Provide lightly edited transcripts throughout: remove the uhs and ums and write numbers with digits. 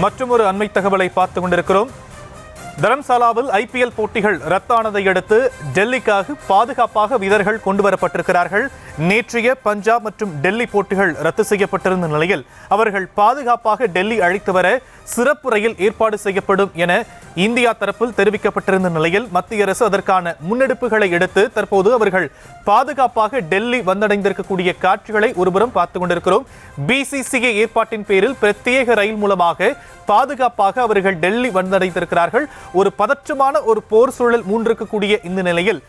மற்றொரு அண்மை தகவலை பார்த்துக் கொண்டிருக்கிறோம். தரம்சாலாவில் ஐபிஎல் போட்டிகள் ரத்தானதை அடுத்து டெல்லிக்காக பாதுகாப்பாக வீரர்கள் கொண்டு வரப்பட்டிருக்கிறார்கள். நேற்றைய பஞ்சாப் மற்றும் டெல்லி போட்டிகள் ரத்து செய்யப்பட்டிருந்த நிலையில் அவர்கள் பாதுகாப்பாக டெல்லி அழைத்து வர சிறப்பு ரயில் ஏற்பாடு செய்யப்படும் என இந்தியா தரப்பில் தெரிவிக்கப்பட்டிருந்த நிலையில் மத்திய அரசு அதற்கான முன்னெடுப்புகளை எடுத்து தற்போது அவர்கள் பாதுகாப்பாக டெல்லி வந்தடைந்திருக்கக்கூடிய காட்சிகளை ஒருபுறம் பார்த்துக் கொண்டிருக்கிறோம். பிசிசிஐ ஏற்பாட்டின் பேரில் பிரத்யேக ரயில் மூலமாக பாதுகாப்பாக அவர்கள் டெல்லி வந்தடைந்திருக்கிறார்கள். ஒரு பதற்றமான ஒரு போர் சூழல் மூன்றிருக்கக்கூடிய இந்த நிலையில்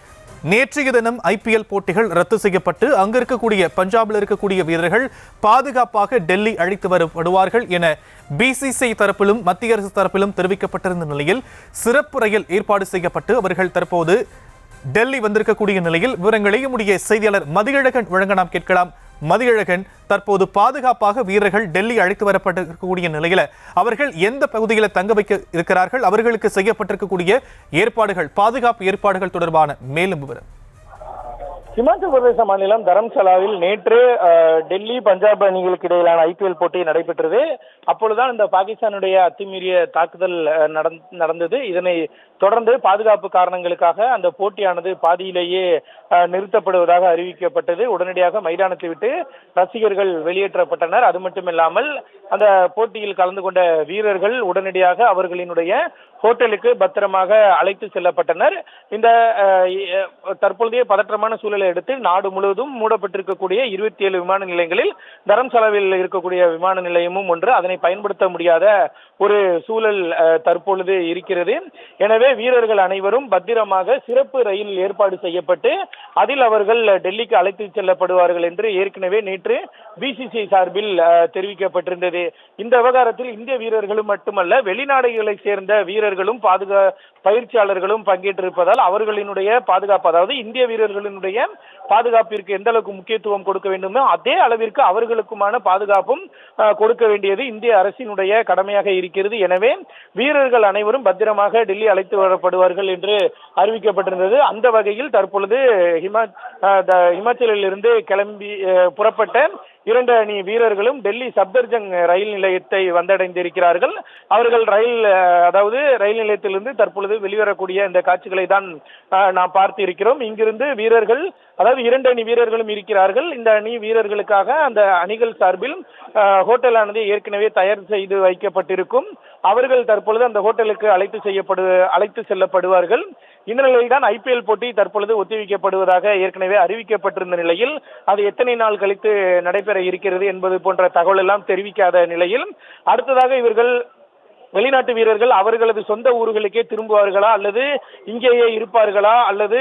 நேற்றைய தினம் ஐபிஎல் போட்டிகள் ரத்து செய்யப்பட்டு அங்கு இருக்கக்கூடிய பஞ்சாபில் இருக்கக்கூடிய வீரர்கள் பாதுகாப்பாக டெல்லி அழைத்து வரப்படுவார்கள் என பிசிசிஐ தரப்பிலும் மத்திய அரசு தரப்பிலும் தெரிவிக்கப்பட்டிருந்த நிலையில் சிறப்பு ரயில் ஏற்பாடு செய்யப்பட்டு அவர்கள் தற்போது டெல்லி வந்திருக்கக்கூடிய நிலையில் விவரங்களை நம்முடைய செய்தியாளர் மதியழகன் வழங்க நாம் கேட்கலாம். மதியழகன், தற்போது பாதுகாப்பாக வீரர்கள் டெல்லி அழைத்து வரப்பட்டிருக்கக்கூடிய நிலையில அவர்கள் எந்த பகுதியில் தங்க வைக்க இருக்கிறார்கள், அவர்களுக்கு செய்யப்பட்டிருக்கக்கூடிய ஏற்பாடுகள், பாதுகாப்பு ஏற்பாடுகள் தொடர்பான மேலும் விவரம். இமாச்சல பிரதேச மாநிலம் தரம்சாலாவில் நேற்று டெல்லி பஞ்சாப் அணிகளுக்கு இடையிலான ஐபிஎல் போட்டி நடைபெற்றது. அப்பொழுதுதான் இந்த பாகிஸ்தானுடைய அத்துமீறிய தாக்குதல் நடந்தது. இதனை தொடர்ந்து பாதுகாப்பு காரணங்களுக்காக அந்த போட்டியானது பாதியிலேயே நிறுத்தப்படுவதாக அறிவிக்கப்பட்டது. உடனடியாக மைதானத்தை விட்டு ரசிகர்கள் வெளியேற்றப்பட்டனர். அது மட்டுமில்லாமல் அந்த போட்டியில் கலந்து கொண்ட வீரர்கள் உடனடியாக அவர்களினுடைய ஹோட்டலுக்கு பத்திரமாக அழைத்து செல்லப்பட்டனர். இந்த தற்பொழுதைய பதற்றமான சூழலை அடுத்து நாடு முழுவதும் மூடப்பட்டிருக்கக்கூடிய 27 விமான நிலையங்களில் தரம்சாலாவில் இருக்கக்கூடிய விமான நிலையமும் ஒன்று. அதனை பயன்படுத்த முடியாத ஒரு சூழல் தற்பொழுது இருக்கிறது. எனவே வீரர்கள் அனைவரும் பத்திரமாக சிறப்பு ரயில் ஏற்பாடு செய்யப்பட்டு அதில் அவர்கள் டெல்லிக்கு அழைத்து செல்லப்படுவார்கள் என்று ஏற்கனவே நேற்று பிசிசிஐ சார்பில் தெரிவிக்கப்பட்டிருந்தது. இந்த விவகாரத்தில் இந்திய வீரர்களும் மட்டுமல்ல, வெளிநாடுகளை சேர்ந்த வீரர்களும் பயிற்சியாளர்களும் பங்கேற்றிருப்பதால் அவர்களினுடைய பாதுகாப்பு, அதாவது இந்திய வீரர்களினுடைய பாதுகாப்பிற்கு எந்த அளவுக்கு முக்கியத்துவம் கொடுக்க வேண்டுமோ அதே அளவிற்கு அவர்களுக்குமான பாதுகாப்பும் கொடுக்க வேண்டியது இந்திய அரசினுடைய கடமையாக இருக்கிறது. எனவே வீரர்கள் அனைவரும் பத்திரமாக டெல்லி அழைத்து வரப்படுவார்கள் என்று அறிவிக்கப்பட்டிருந்தது. அந்த வகையில் தற்பொழுது ஹிமாச்சலில் இருந்து கிளம்பி புறப்பட்ட 2 அணி வீரர்களும் டெல்லி சப்தர்ஜங் ரயில் நிலையத்தை வந்தடைந்திருக்கிறார்கள். அவர்கள் ரயில் நிலையத்திலிருந்து தற்பொழுது வெளிவரக்கூடிய இந்த காட்சிகளை தான் நாம் பார்த்து இருக்கிறோம். இங்கிருந்து வீரர்கள், அதாவது 2 அணி வீரர்களும் இருக்கிறார்கள். இந்த அணி வீரர்களுக்காக அந்த அணிகள் சார்பில் ஹோட்டலானது ஏற்கனவே தயார் செய்து வைக்கப்பட்டிருக்கும். அவர்கள் தற்பொழுது அந்த ஹோட்டலுக்கு அழைத்து செல்லப்படுவார்கள். இந்த நிலையில் தான் ஐபிஎல் போட்டி தற்பொழுது ஒத்திவைக்கப்படுவதாக ஏற்கனவே அறிவிக்கப்பட்டிருந்த நிலையில் அது எத்தனை நாள் கழித்து நடைபெற இருக்கிறது என்பது போன்ற தகவல் எல்லாம் தெரிவிக்காத நிலையில் அடுத்ததாக இவர்கள் வெளிநாட்டு வீரர்கள் அவர்களது சொந்த ஊர்களுக்கே திரும்புவார்களா அல்லது இங்கேயே இருப்பார்களா அல்லது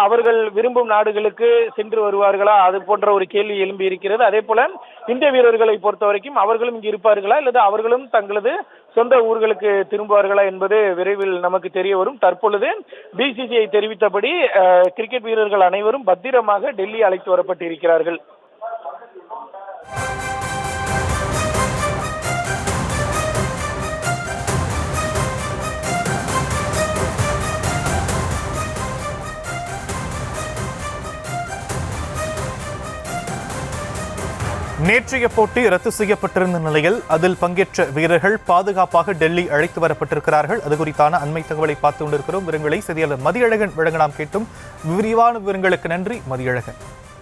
அவர்கள் விரும்பும் நாடுகளுக்கு சென்று வருவார்களா, அது போன்ற ஒரு கேள்வி எழும்பி இருக்கிறது. அதே போல இந்திய வீரர்களை பொறுத்த வரைக்கும் அவர்களும் இங்கு இருப்பார்களா அல்லது அவர்களும் தங்களது சொந்த ஊர்களுக்கு திரும்புவார்களா என்பது விரைவில் நமக்கு தெரிய வரும். தற்பொழுது பிசிசிஐ தெரிவித்தபடி கிரிக்கெட் வீரர்கள் அனைவரும் பத்திரமாக டெல்லி அழைத்து வரப்பட்டு இருக்கிறார்கள். நேற்றைய போட்டி ரத்து செய்யப்பட்டிருந்த நிலையில் அதில் பங்கேற்ற வீரர்கள் பாதுகாப்பாக டெல்லி அழைத்து வரப்பட்டிருக்கிறார்கள். அது குறித்தான அண்மை தகவலை பார்த்து கொண்டிருக்கிறோம். விவரங்களை செய்தியாளர் மதியழகன் வழங்க நாம் கேட்டும் விரிவான விவரங்களுக்கு நன்றி மதியழகன்.